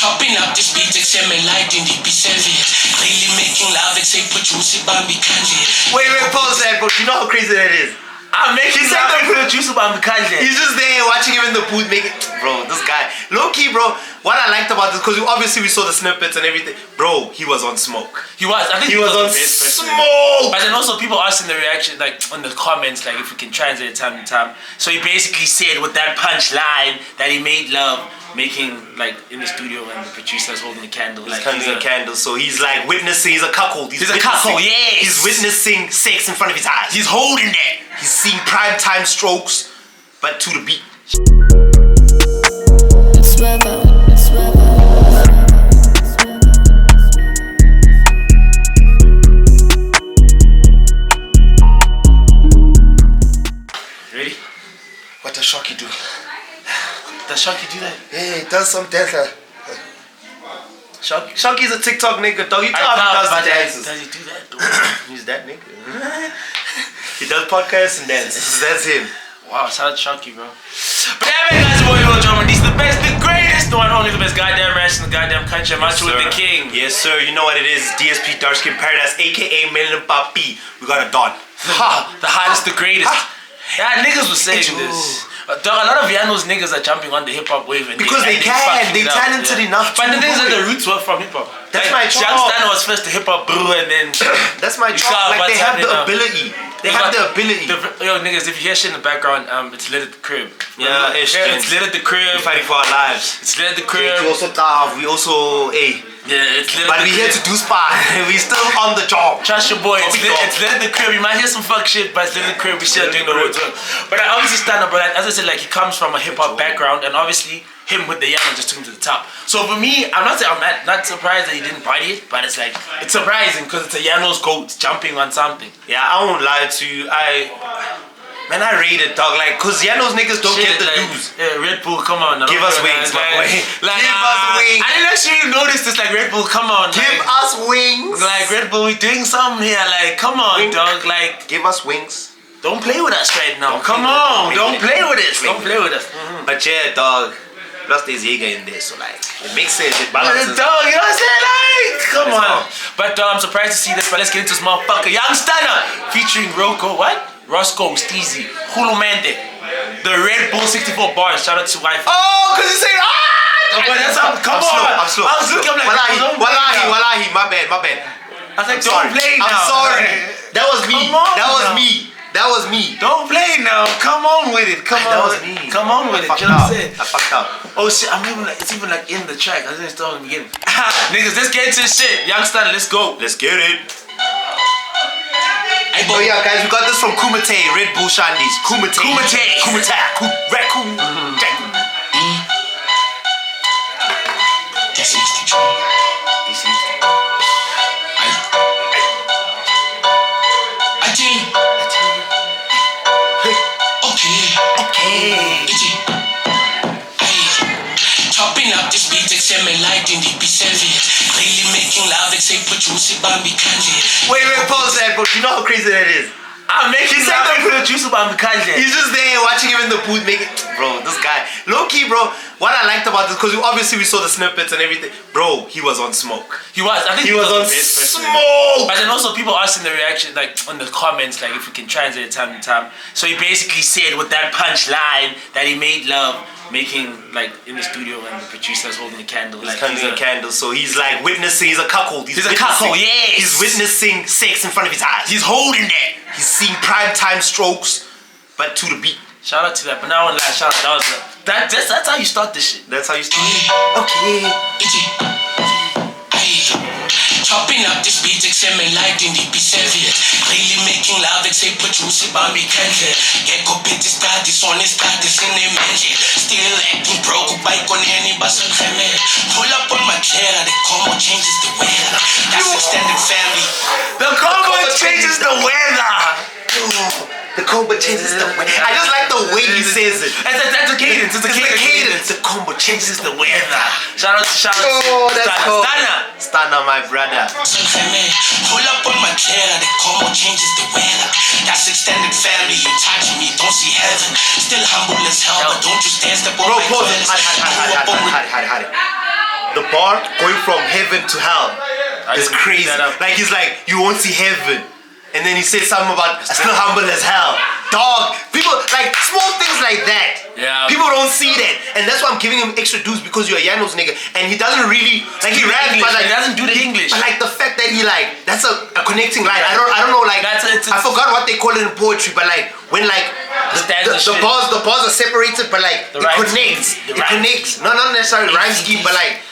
Chopping up this beat, except me light in the B7. Really making love, except for juicy bambi kanji. Wait, pause that, bro. You know how crazy that is? I'm making love with juicy bambi kanji. He's just there watching him in the booth making. Bro, this guy. Low key, bro. What I liked about this, because obviously we saw the snippets and everything. Bro, he was on smoke. He was. I think he was on smoke. But then also people asked in the reaction, like on the comments, like if we can translate it time to time. So he basically said with that punch line that he made love, making like in the studio and the producer's holding a candle. He's holding a candle, so he's like witnessing. He's a cuckold. He's a cuckold. Yes. He's witnessing sex in front of his eyes. He's holding that. He's seeing prime time strokes, but to the beat. Ready? What does Shocky do? Does Shocky do that? Yeah, he does some dance. Shocky's a TikTok nigga, dog. You know how he does the dances. Does he do that? He's that nigga. He does podcasts and dances. That's him. Wow, shout out to Shocky, bro. But anyway, guys, boy, Lil Drummer, he's the best, the greatest, the one only, the best goddamn ranch in the goddamn country. I'm out with the king. Yes, sir. You know what it is. DSP Darkskin Paradise, aka Melon Papi. We got a Don. The hottest, the greatest. Yeah, niggas were saying this. Dog, a lot of Yano's niggas are jumping on the hip hop wave, and because they can, they're talented enough. But the thing is that the roots were from hip hop. That's my job. Stunna was first the hip hop brew, and then that's my job. Like they have the ability. They have the ability. Yo, niggas, if you hear shit in the background, it's lit at the crib. Yeah, it's lit at the crib. We're fighting for our lives. It's lit at the crib. We also tough. We also yeah, it's lit. But we here to do spot. We still on the job. Trust your boy. It's lit at the crib. You might hear some fuck shit, but it's lit at the crib. We still doing the road work. But I obviously stand up, but as I said, like he comes from a hip hop background, and obviously him with the young just took him to the top. So for me, I'm not surprised that he didn't body it, but it's like it's surprising because it's a Yano's goat jumping on something. Yeah, I won't lie to you. Man, I rate it, dog. Like, cause Yano's niggas don't get the dues. Yeah, Red Bull, come on. Give us wings, my boy. Give us wings. I didn't actually notice this. Like, Red Bull, come on. Give us wings. Like, Red Bull, we doing something here. Like, come on, dog. Like, give us wings. Don't play with us right now. Come on, don't play with us. Don't play with us. But yeah, dog. Plus there's Jaeger in there, so like it makes sense. It balances. Dog, you know what I'm saying? Like, come on. But I'm surprised to see this. But let's get into this motherfucker, Young Stunna, featuring Roscosteazy, Rhulumente, the Red Bull 64 bars. Shout out to YFM. Oh, cause he said come on. I'm slow. I was looking like Wallahi, my bad. I was like, don't play now. I'm sorry. That was me. That was me. Don't play now. Come on with it. Come on. That was me. Come on with it. You know what I'm saying? I fucked up. Oh shit, it's even like in the track. I didn't start in the beginning. Niggas, let's get into this shit. Young Stunna, let's go. Let's get it. Oh yeah, guys, we got this from Kumite, Red Bull Shandies. Kumite. Raccoon. That's 63. Chopping up this beat, except me light in the B7. Really making love, except for juicy bambi kanji. Wait, pause that, bro. You know how crazy that is? I'm making love with juicy bambi kanji. He's just there watching him in the booth making. Bro, this guy. Low key, bro. What I liked about this, because obviously we saw the snippets and everything. Bro, he was on smoke. He was. I think he was on smoke. But then also people asked in the reaction, like on the comments, like if we can translate it time to time. So he basically said with that punch line that he made love, making like in the studio and the producer's holding a candle. He's holding a candle, so he's like witnessing. He's a cuckold. He's a cuckold. Yes. He's witnessing sex in front of his eyes. He's holding that. He's seeing prime time strokes, but to the beat. Shout out to that. But now I won't lie. Shout out. That's how you start this shit. That's how you start it. Okay. Chopping up this beat, except me light in the B7. Really making love, except for juicy bambi kanji. Get go bit this status on his status in the mansion. Still acting broke, bike on any bus and pull up on my chair, the combo changes the weather. That's extended family. The combo changes the weather. The combo changes the weather. I just like the way he says it. That's a cadence. It's a cadence. The combo changes the weather. Shout out to Oh, that's cool. Stunna, my brother. Pull up on my chair, the combo changes the weather. That's extended family. You touch me, don't see heaven. Still humble as hell, but don't you stand step on my pause it. Hide. The bar going from heaven to hell is crazy. Like he's like, you won't see heaven. And then he said something about still humble as hell. Dog, people like small things like that. Yeah. People don't see that, and that's why I'm giving him extra dues because you're a Yanos nigga, and he doesn't really like he raps, but like he doesn't do the English. But like the fact that he like that's a connecting line. I don't know like I forgot what they call it in poetry, but like when like the bars are separated, but like it connects. It connects. No, not necessarily rhyme scheme, but like.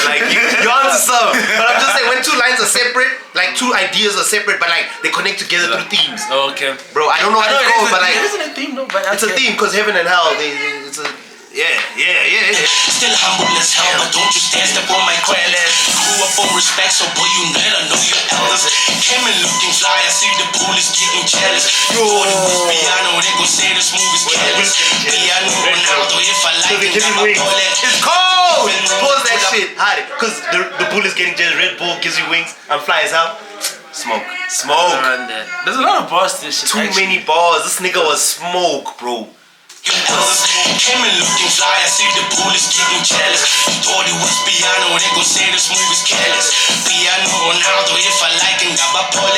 Like you answer some, but I'm just saying when two lines are separate, like two ideas are separate, but like they connect together through themes. Okay, bro, I don't know how to go, but like isn't a theme, no, but it's a theme because heaven and hell, it's a yeah. Still humble as hell, but don't you stand step on my credit. Grew up on respect, so boy you never know your elders. Came in looking fly, I see the police getting jealous. You thought it was piano, they gon' say this movie's careless. Piano Ronaldo, if I like it, I'm a bullet. It's cold! Pause that shit. Hide it. Cause the bull is getting jealous. Red Bull gives you wings. I'm fly as hell. Smoke. There's a lot of bars to this shit. Too many bars. This nigga was smoke, bro. Your elders came in looking fly, I see the police getting jealous. You thought it was piano, they gon' say this movie's careless. Piano Ronaldo, if I like him, got my pole.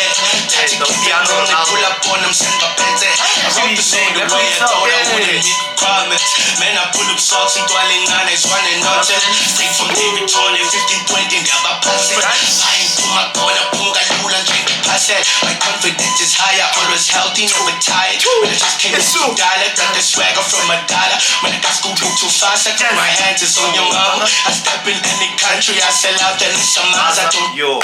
Tactic piano, they pull up on them, send my pente. I wrote the song the way I thought I wouldn't meet requirements. Man, I pull up socks and dwelling on it's running noche. Straight from David Tony, 1520, got my passe. I ain't put my corner, punga lula, drink the passe. My confidence is higher, always healthy, never tired. When I just came to dialect, got the swag from a dollar. When I got schooled too fast, I got my hands is on your mama. I step in any country, I sell out and it's a miles. I don't. Yo,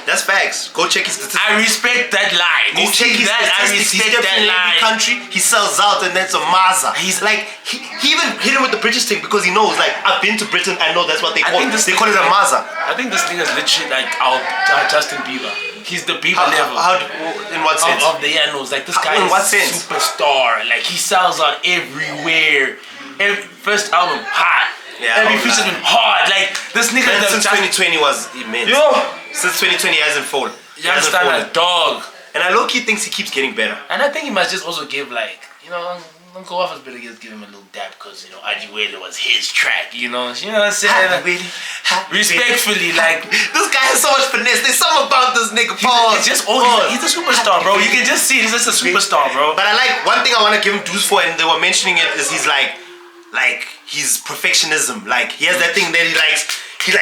that's facts. Go check his statistics. I respect that line. Go check his statistics. He steps in every country, he sells out, and that's a Maza. He's like, he even hit him with the British thing because he knows, like, I've been to Britain, I know that's what they call it. They call it a Maza. I think this thing is literally like our Justin Bieber. He's the Bieber level. In what sense? Of the Yanos. Like, this guy is a superstar. Like, he sells out everywhere. First album, hot. Yeah, every feature's been hard. Like, this nigga since 2020 was immense. Yo! Since 2020 he hasn't fallen. You understand that dog. And I low-key thinks he keeps getting better. And I think he must just also give, like, you know, Uncle Waffles better just give him a little dab because, you know, Ajiwele was his track, you know what I'm saying? Respectfully, like, this guy has so much finesse. There's something about this nigga. It's just he's a superstar, bro. You can just see he's just a superstar, bro. But I like one thing I want to give him dues for, and they were mentioning it, is he's like his perfectionism. Like he has that thing that he likes. He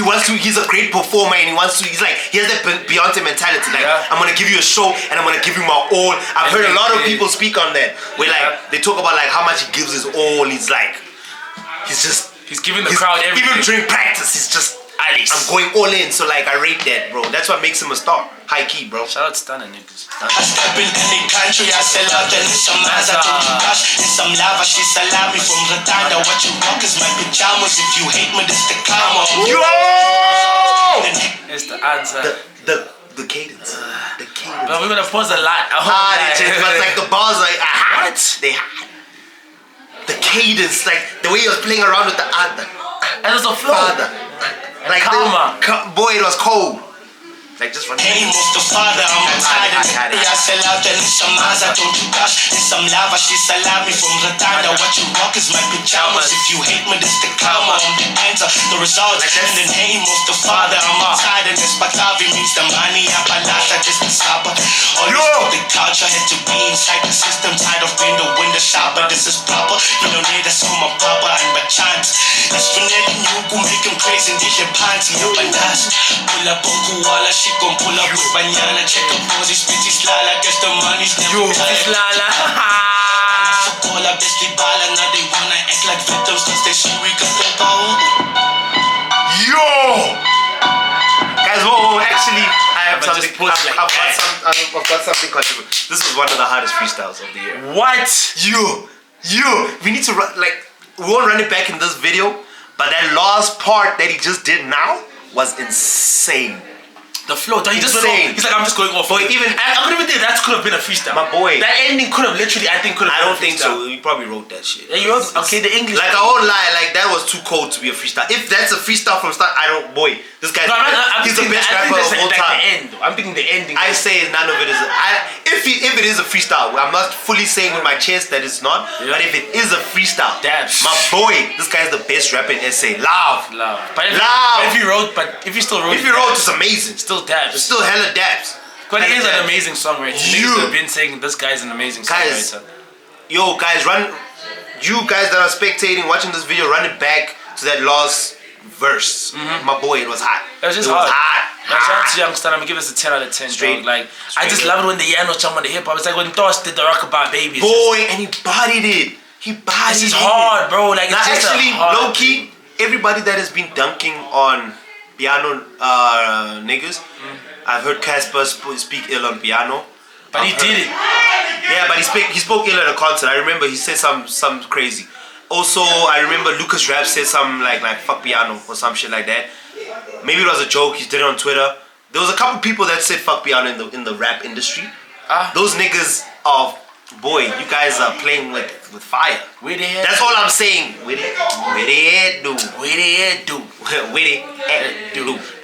wants to. He's a great performer, and he wants to. He has that Beyonce mentality. Like I'm gonna give you a show, and I'm gonna give you my all. I've heard a lot of people speak on that, where like they talk about like how much he gives his all. He's giving the crowd everything. Even during practice, he's just. I'm going all in, so like I rate that, bro. That's what makes him a star. High key, bro. Shout out to Stunna niggas. I step in any country, I sell out and it's some Maza, it's some lava, she salami from Ratanda. What you rock is my pajamas. If you hate me, this the karma. Yo! It's the answer. The cadence. The cadence. But we're gonna pause a lot. But like the bars are what? They hot. The cadence, like the way he was playing around with the other. And it's a flow. Like boy, it was cold. Like just run. Hey, Mustafa, I'm tired of it. I sell out and it's some Maza, don't you dash. It's some lava, she salami from Ratanda. What you rock is my pajamas. If you hate me, this the karma. I'm the answer, the result. And then hey, Mustafa, I'm tired of this. Batavi means the money. Apalata, just the stopper. All this the culture had to be inside the system. Tired of being the window shopper. This is proper. You know, need that's on my papa and my chance. It's finally new, go make him crazy. And your pants, you and us. Pull up on Kuala, she gon' pull up with Banyana. Check up Posey, Spitty Slala. Guess the money's never tired. So call up Bestie Bala. Now they wanna act like victims cause they see we got the ball. Yo! Guys, whoa, actually, I have something. I've got something controversial. This was one of the hardest freestyles of the year. What? We need to run, like, we won't run it back in this video, but that last part that he just did now was insane. The flow. He just went Insane. off. He's like, I'm just going off. But even I couldn't even think that could have been a freestyle. My boy. That ending could have literally, I think, could have. I don't think so. He probably wrote that shit. Yeah, you wrote, okay, the English. Like I won't lie, like that was too cold to be a freestyle. If that's a freestyle from start, I don't. Boy, this guy's he's the best rapper of all time. The end. I'm thinking the ending. I say none of it is. If it is a freestyle, I'm not fully saying with my chest that it's not. Yeah. But if it is a freestyle, Dabs. my boy, this guy's the best rapper in SA. Love. But if you still wrote, it's amazing. Still dabs. It's still hella dabs. But he is an amazing songwriter. Niggas have been saying this guy's an amazing songwriter. Yo, guys, you guys that are spectating, watching this video, run it back to that last verse. My boy, it was hot. It was just hot. Shout out to Young Stunna. I'm gonna give this a 10 out of 10. Straight. Like, I just love it when the Yano jump on the hip hop. It's like when Thos did the Rockabye Baby. Boy, and he bodied it. This is hard, bro. Like, now, it's just actually, low key, everybody that has been dunking on piano niggas, I've heard Casper speak ill on piano. But he did it. Yeah, but he spoke ill at a concert. I remember he said some crazy. Also, I remember Lucas Rap said something like fuck piano or some shit like that. Maybe it was a joke. He did it on Twitter. There was a couple people that said fuck piano in the rap industry. Those niggas are, boy, you guys are playing with fire. That's all I'm saying. With it do.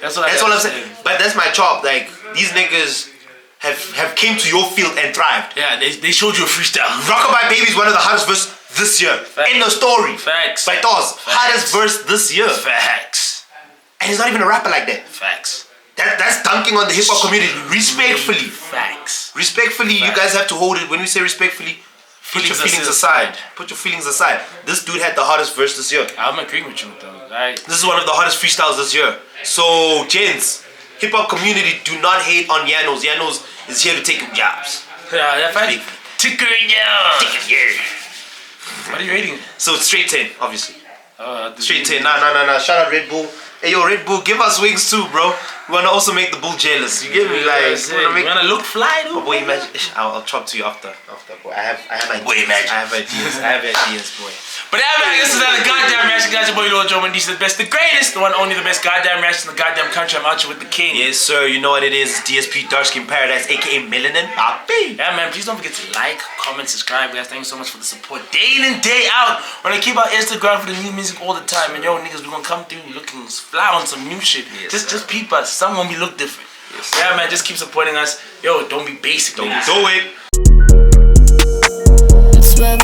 That's all I'm saying. But that's my chop. Like, these niggas have came to your field and thrived. Yeah, they showed you a freestyle. Rockabye Baby is one of the hottest verses this year. In the story. Facts. By Thos. Hottest verse this year. Facts. And he's not even a rapper like that. Facts. That's dunking on the hip hop community. Respectfully. Facts. Respectfully, you guys have to hold it. When we say respectfully, put your feelings aside. Put your feelings aside. This dude had the hottest verse this year. I'm agreeing with you though. Right. This is one of the hottest freestyles this year. So, gents, hip hop community, do not hate on Yanos. Yanos is here to take your jobs. Yeah, that's right. Ticker, yeah. What are you rating? So it's straight 10, obviously. Straight 10. Nah. Shout out Red Bull. Hey yo, Red Bull, give us wings too, bro. We wanna also make the bull jealous. You get me? Like, you wanna look fly, dude? Oh, boy, imagine. I'll chop to you after, boy. I have ideas. Boy, imagine. I have ideas, boy. But yeah, man, this is another goddamn reaction, guys. Your boy Lil Joe Mendes, the best, the greatest, the one only, the best goddamn reaction in the goddamn country. I'm out here with the king. Yes, sir. You know what it is. It's DSP Darkskin Paradise, aka Melanin Papi. Yeah, man. Please don't forget to like, comment, subscribe, guys. Thank you so much for the support, day in and day out. When I keep our Instagram for the new music all the time, and yo, niggas, we gonna come through looking fly on some new shit. Yes, just peep us. Some gonna be look different. Yes, yeah, man. Just keep supporting us. Yo, don't be basic. Don't do it. Swear